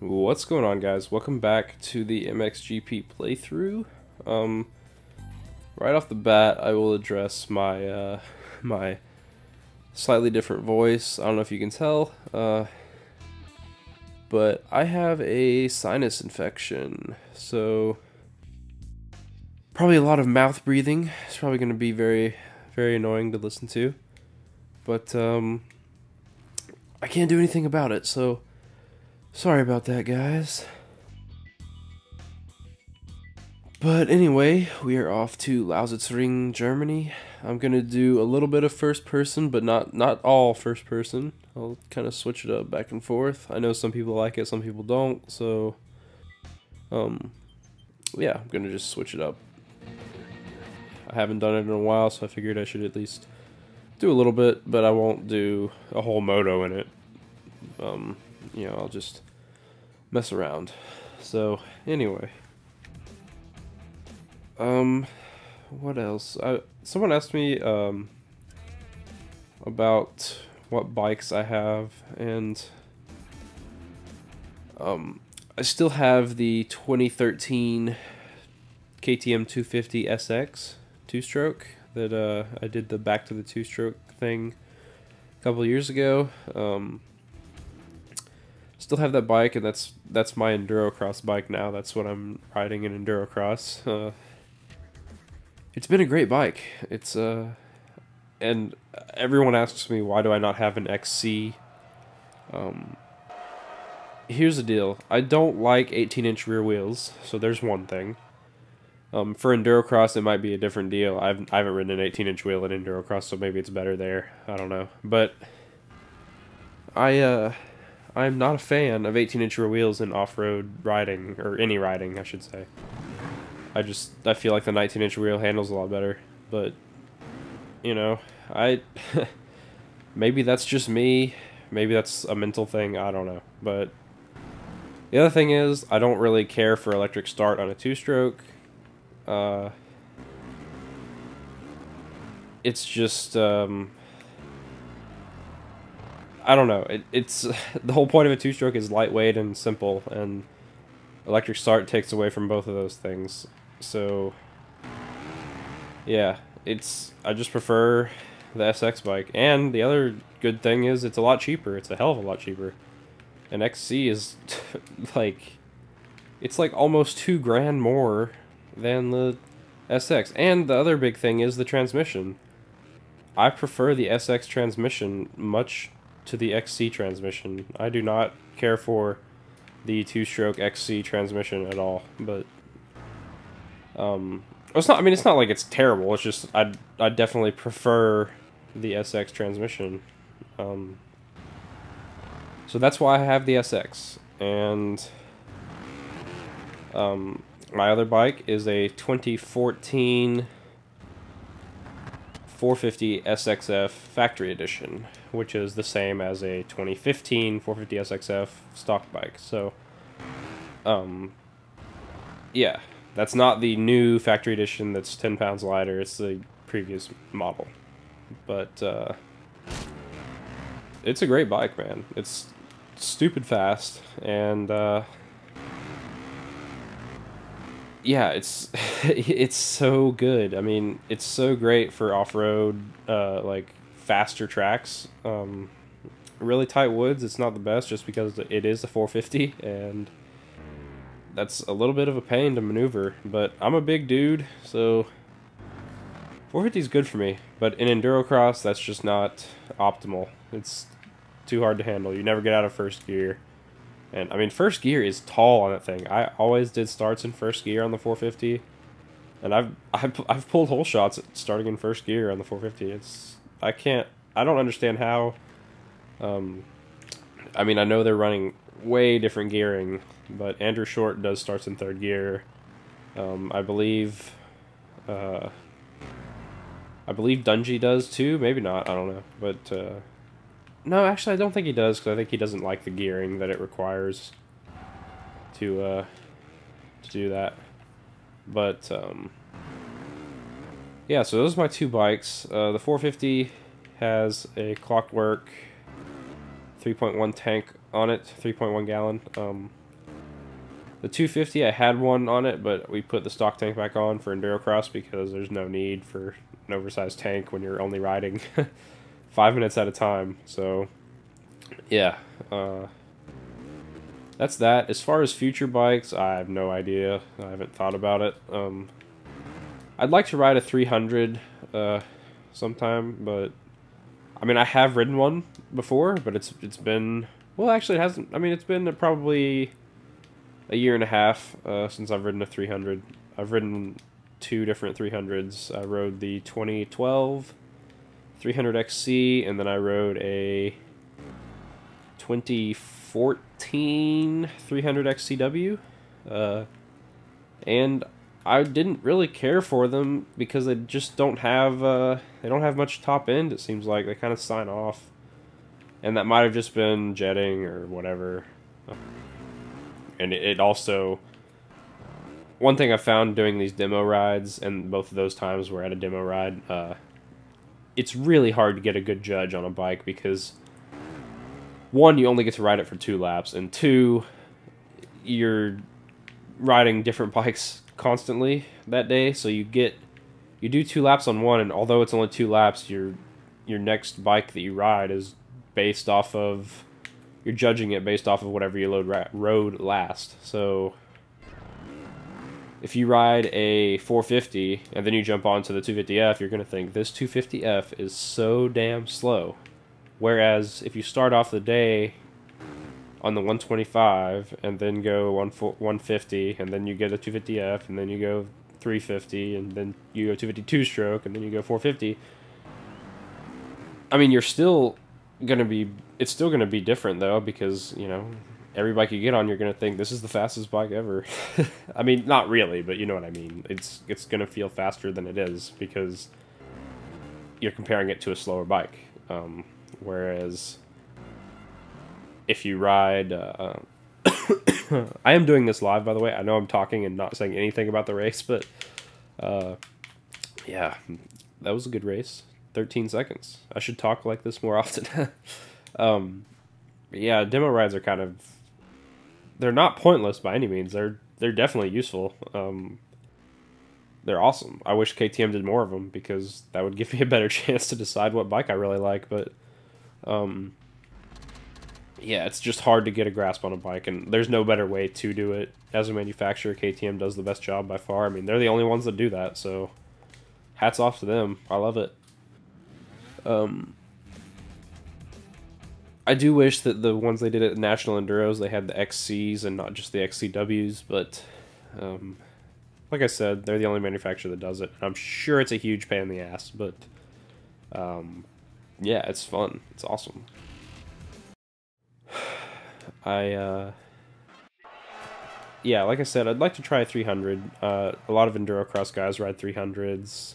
What's going on, guys? Welcome back to the MXGP playthrough. Right off the bat, I will address my my slightly different voice. I don't know if you can tell, but I have a sinus infection, so probably a lot of mouth breathing. It's probably going to be very, very annoying to listen to, but I can't do anything about it, so sorry about that, guys. But anyway, we are off to Lausitzring, Germany. I'm gonna do a little bit of first person, but not all first person. I'll kind of switch it up back and forth. I know some people like it, some people don't, so yeah, I'm gonna just switch it up. I haven't done it in a while, so I figured I should at least do a little bit, but I won't do a whole moto in it. You know, I'll just mess around. So anyway, what else? Someone asked me about what bikes I have, and I still have the 2013 KTM 250 SX two-stroke that I did the back to the two-stroke thing a couple years ago. Still have that bike, and that's my endurocross bike now. That's what I'm riding in endurocross. It's been a great bike. It's and everyone asks me, why do I not have an XC? Here's the deal. I don't like 18-inch rear wheels, so there's one thing. For endurocross, it might be a different deal. I haven't ridden an 18-inch wheel in endurocross, so maybe it's better there. I don't know, but I'm not a fan of 18-inch rear wheels in off-road riding, or any riding, I should say. I feel like the 19-inch wheel handles a lot better, but, you know, maybe that's just me, maybe that's a mental thing, I don't know, but the other thing is, I don't really care for electric start on a two-stroke. It's just, I don't know. It's the whole point of a two-stroke is lightweight and simple, and electric start takes away from both of those things. So, yeah, I just prefer the SX bike. And the other good thing is it's a lot cheaper. It's a hell of a lot cheaper. An XC is it's like almost $2,000 more than the SX. And the other big thing is the transmission. I prefer the SX transmission much to the XC transmission. I do not care for the two-stroke XC transmission at all, but it's not. I mean, it's not like it's terrible. It's just I definitely prefer the SX transmission. So that's why I have the SX, and my other bike is a 2014 450 SXF Factory Edition, which is the same as a 2015 450 SXF stock bike. So, yeah, that's not the new Factory Edition that's 10 pounds lighter. It's the previous model. But, it's a great bike, man. It's stupid fast, and, yeah, it's it's so good. I mean, it's so great for off-road, like faster tracks. Really tight woods, it's not the best just because it is a 450, and that's a little bit of a pain to maneuver. But I'm a big dude, so 450 is good for me. But in endurocross, that's just not optimal. It's too hard to handle. You never get out of first gear. And, I mean, first gear is tall on that thing. I always did starts in first gear on the 450. And I've pulled whole shots at starting in first gear on the 450. I don't understand how. I mean, I know they're running way different gearing, but Andrew Short does starts in third gear. I believe Dungy does too. Maybe not. I don't know. But, no, actually, I don't think he does, because I think he doesn't like the gearing that it requires to do that. But, yeah, so those are my two bikes. The 450 has a clockwork 3.1 tank on it, 3.1 gallon. The 250, I had one on it, but we put the stock tank back on for Endurocross because there's no need for an oversized tank when you're only riding 5 minutes at a time. So, yeah. That's that. As far as future bikes, I have no idea. I haven't thought about it. I'd like to ride a 300 sometime, but I mean, I have ridden one before, but it's been, well, actually it hasn't. I mean, it's been probably a year and a half since I've ridden a 300. I've ridden 2 different 300s. I rode the 2012 300XC, and then I rode a 2014 300XCW. And I didn't really care for them because they just don't have much top end. It seems like they kind of sign off, and that might have just been jetting or whatever. And it also, one thing I found doing these demo rides, and both of those times were at a demo ride, it's really hard to get a good judge on a bike because, one, you only get to ride it for 2 laps, and 2, you're riding different bikes constantly that day, so you do 2 laps on one, and although it's only 2 laps, your next bike that you ride is based off of, you're judging it based off of whatever you rode last. So if you ride a 450 and then you jump onto the 250F, you're going to think this 250F is so damn slow. Whereas if you start off the day on the 125 and then go 150 and then you get a 250F and then you go 350 and then you go 252 stroke and then you go 450, I mean, it's still going to be different though, because, you know, every bike you get on, you're going to think this is the fastest bike ever. I mean, not really, but you know what I mean. It's going to feel faster than it is because you're comparing it to a slower bike. Whereas if you ride, I am doing this live, by the way. I know I'm talking and not saying anything about the race, but yeah, that was a good race. 13 seconds. I should talk like this more often. Yeah, demo rides are kind of, they're not pointless by any means. They're definitely useful. They're awesome. I wish KTM did more of them because that would give me a better chance to decide what bike I really like, but yeah, it's just hard to get a grasp on a bike, and there's no better way to do it. As a manufacturer, KTM does the best job by far. I mean, they're the only ones that do that, so hats off to them. I love it. I do wish that the ones they did at National Enduros, they had the XCs and not just the XCWs, but like I said, they're the only manufacturer that does it. I'm sure it's a huge pain in the ass, but yeah, it's fun. It's awesome. Yeah, like I said, I'd like to try a 300. A lot of Endurocross guys ride 300s.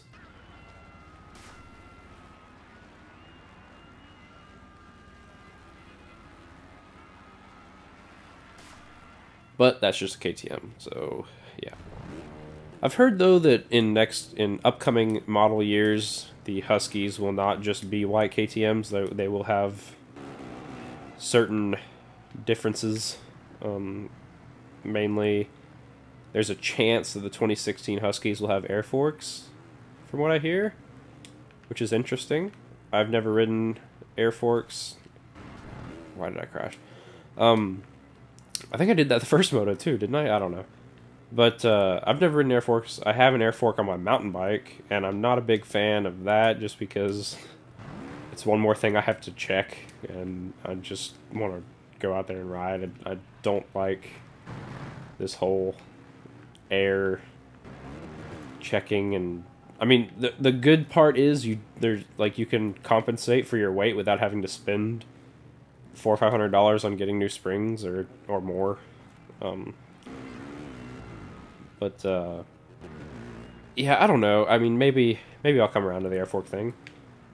But that's just a KTM, so yeah. I've heard though that in upcoming model years, the Huskies will not just be white KTMs. They will have certain differences. Mainly, there's a chance that the 2016 Huskies will have air forks, from what I hear, which is interesting. I've never ridden air forks. Why did I crash? I think I did that the first moto too, didn't I? I don't know. But I've never ridden air forks. I have an air fork on my mountain bike, and I'm not a big fan of that just because it's one more thing I have to check, and I just want to go out there and ride. I don't like this whole air checking, and I mean the good part is you can compensate for your weight without having to spend $400 or $500 on getting new springs or more. But yeah, I don't know. I mean, maybe I'll come around to the air fork thing.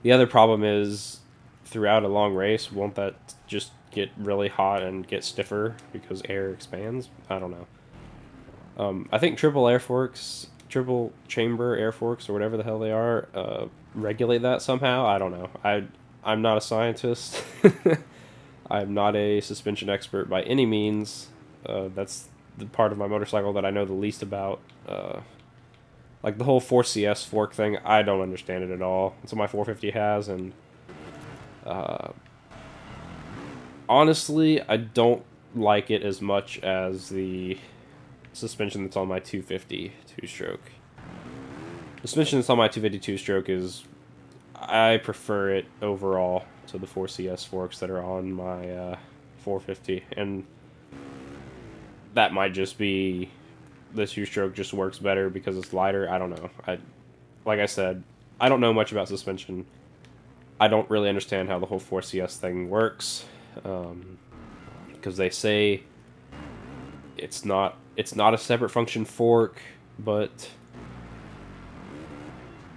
The other problem is throughout a long race, won't that just get really hot and get stiffer because air expands? I don't know. I think triple chamber air forks, or whatever the hell they are, regulate that somehow. I don't know. I'm not a scientist. I'm not a suspension expert by any means. That's the part of my motorcycle that I know the least about. Like the whole 4CS fork thing, I don't understand it at all. That's what my 450 has, and honestly, I don't like it as much as the suspension that's on my 250 two-stroke. The suspension that's on my 250 two-stroke is, I prefer it overall to the 4CS forks that are on my 450, and that might just be the two-stroke just works better because it's lighter. I don't know. Like I said, I don't know much about suspension. I don't really understand how the whole 4CS thing works, because they say it's not a separate function fork, but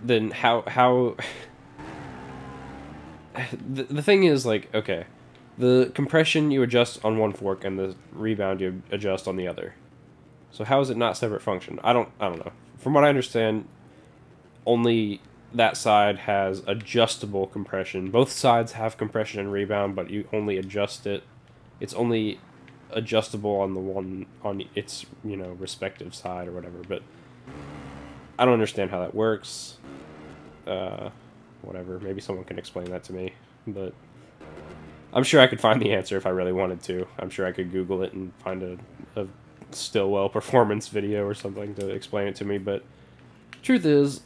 then how the thing is, like, okay, the compression you adjust on one fork and the rebound you adjust on the other. So how is it not separate function? I don't know. From what I understand, only that side has adjustable compression. Both sides have compression and rebound, but you only adjust it. It's only adjustable on the one on its, you know, respective side or whatever. But I don't understand how that works. Whatever. Maybe someone can explain that to me. But I'm sure I could find the answer if I really wanted to. I'm sure I could Google it and find a Stillwell performance video or something to explain it to me. But truth is,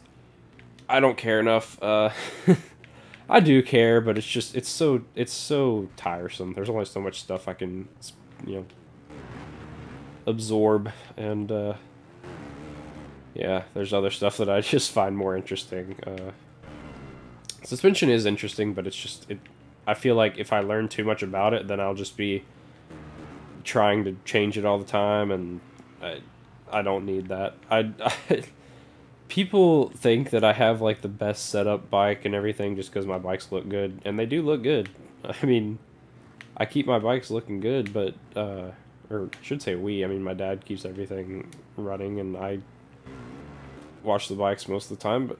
I don't care enough. I do care, but it's just it's so tiresome. There's only so much stuff I can, you know, absorb, and yeah, there's other stuff that I just find more interesting. Suspension is interesting, but it's just I feel like if I learn too much about it, then I'll just be trying to change it all the time, and I don't need that. People think that I have like the best setup bike and everything just because my bikes look good, and they do look good. I mean, I keep my bikes looking good, but or I should say we. I mean, my dad keeps everything running, and I watch the bikes most of the time. But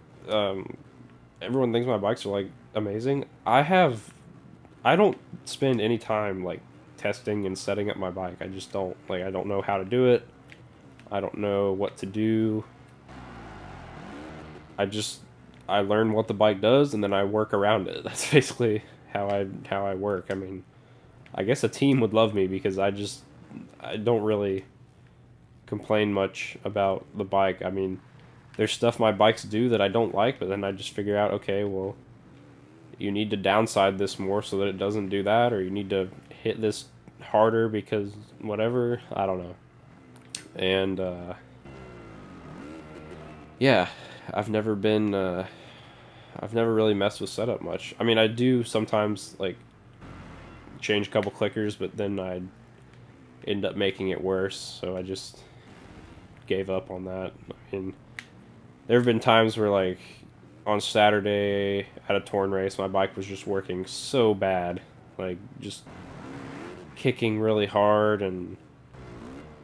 everyone thinks my bikes are like amazing. I don't spend any time like testing and setting up my bike. I just don't, like, I don't know how to do it. I don't know what to do. I learn what the bike does, and then I work around it. That's basically how I work. I mean, I guess a team would love me because I don't really complain much about the bike. I mean, there's stuff my bikes do that I don't like, but then I just figure out, okay, well, you need to downside this more so that it doesn't do that, or you need to hit this harder because whatever. I don't know. And yeah, I've never really messed with setup much. I mean, I do sometimes like change a couple clickers, but then I end up making it worse, so I just gave up on that. I mean, there have been times where, like, on Saturday at a torn race, my bike was just working so bad, like just kicking really hard and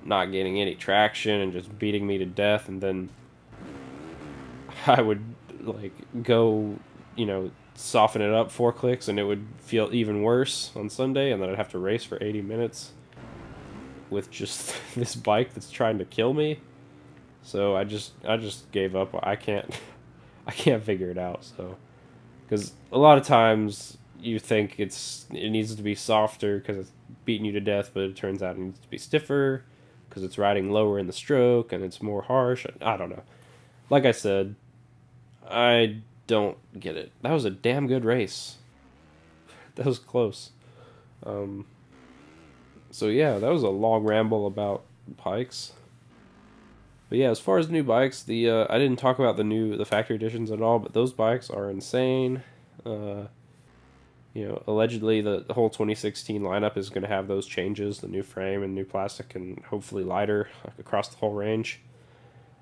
not getting any traction and just beating me to death, and then I would like go, you know, soften it up 4 clicks and it would feel even worse on Sunday, and then I'd have to race for 80 minutes with just this bike that's trying to kill me. So I just gave up. I can't figure it out. So, because a lot of times you think it needs to be softer because it's beating you to death, but it turns out it needs to be stiffer because it's riding lower in the stroke and it's more harsh. I don't know. Like I said, I don't get it. That was a damn good race. That was close. So yeah, that was a long ramble about bikes. But yeah, as far as new bikes, I didn't talk about the factory editions at all, but those bikes are insane. You know, allegedly the whole 2016 lineup is going to have those changes, the new frame and new plastic, and hopefully lighter across the whole range.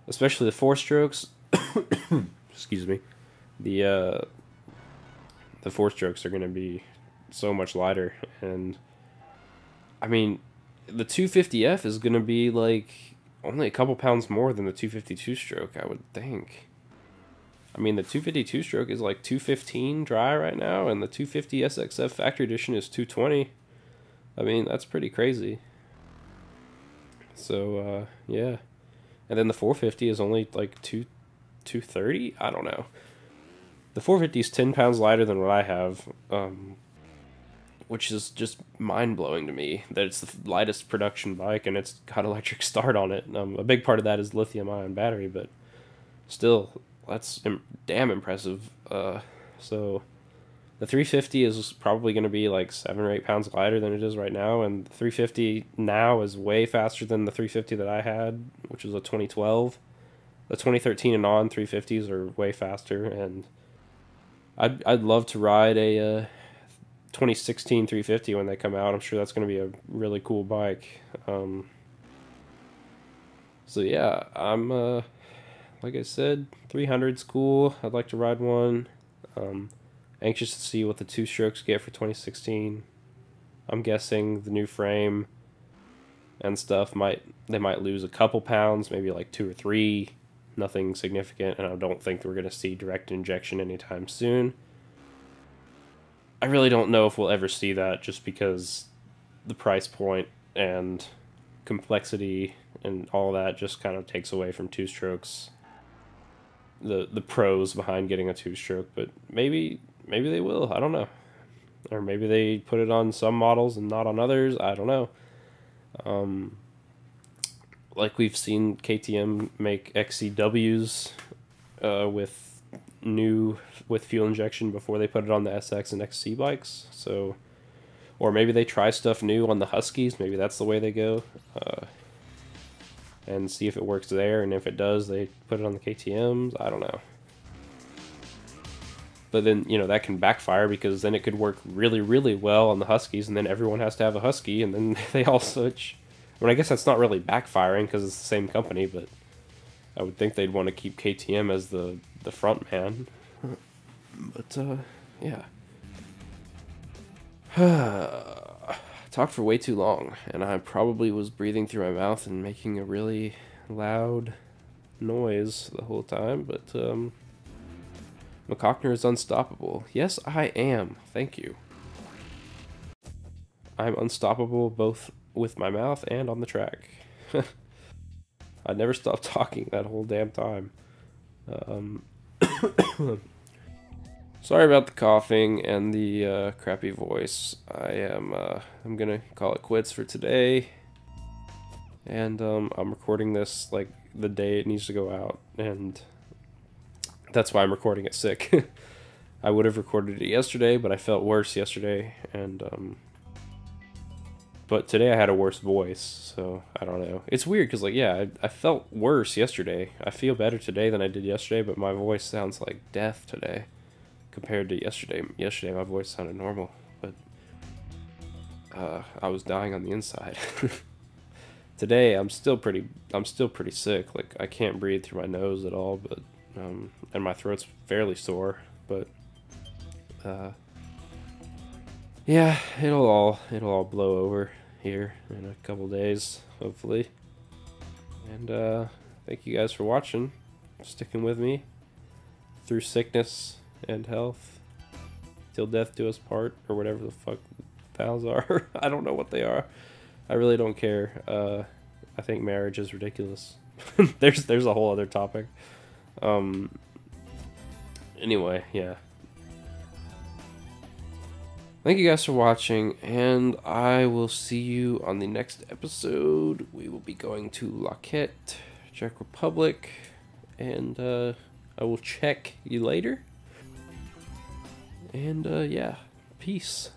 Especially the 4-strokes. Excuse me. The 4-strokes are going to be so much lighter, and I mean, the 250F is going to be like only a couple pounds more than the 252 stroke, I would think. I mean, the 252 stroke is like 215 dry right now, and the 250 SXF factory edition is 220. I mean, that's pretty crazy. So yeah, and then the 450 is only like 230. I don't know. The 450 is 10 pounds lighter than what I have, which is just mind blowing to me that it's the lightest production bike and it's got electric start on it. A big part of that is lithium ion battery, but still, that's damn impressive. So the 350 is probably going to be like 7 or 8 pounds lighter than it is right now, and the 350 now is way faster than the 350 that I had, which was a 2012. The 2013 and on 350s are way faster, and I'd love to ride a 2016 350 when they come out. I'm sure that's going to be a really cool bike. So yeah, I'm like I said, 300's cool. I'd like to ride one. Anxious to see what the two strokes get for 2016. I'm guessing the new frame and stuff might lose a couple pounds, maybe like 2 or 3. Nothing significant, and I don't think we're going to see direct injection anytime soon. I really don't know if we'll ever see that, just because the price point and complexity and all that just kind of takes away from two strokes. The pros behind getting a two stroke, but maybe they will. I don't know, or maybe they put it on some models and not on others. I don't know. Like we've seen KTM make XCWs with fuel injection before they put it on the SX and XC bikes. So, or maybe they try stuff new on the Huskies. Maybe that's the way they go, and see if it works there. And if it does, they put it on the KTM's. I don't know. But then, that can backfire, because then it could work really, really well on the Huskies, and then everyone has to have a Husky, and then they all switch. I guess that's not really backfiring because it's the same company, but I would think they'd want to keep KTM as the front man. But, yeah. Talked for way too long, and I probably was breathing through my mouth and making a really loud noise the whole time, but, McCockner is unstoppable. Yes, I am. Thank you. I'm unstoppable both with my mouth and on the track. I never stopped talking that whole damn time. Sorry about the coughing and the crappy voice. I'm gonna call it quits for today. And I'm recording this like the day it needs to go out, and that's why I'm recording it sick. I would have recorded it yesterday, but I felt worse yesterday, and but today I had a worse voice, so I don't know. It's weird, because, like, yeah, I felt worse yesterday. I feel better today than I did yesterday, but my voice sounds like death today compared to yesterday. Yesterday my voice sounded normal, but I was dying on the inside. Today I'm still pretty sick. Like, I can't breathe through my nose at all, but and my throat's fairly sore, but yeah, it'll all blow over here in a couple days, hopefully. And thank you guys for watching, sticking with me through sickness and health, till death do us part, or whatever the fuck vows are. I don't know what they are. I really don't care. I think marriage is ridiculous. There's a whole other topic. Anyway, yeah. Thank you guys for watching, and I will see you on the next episode. We will be going to Laquette, Czech Republic, and I will check you later. And yeah, peace.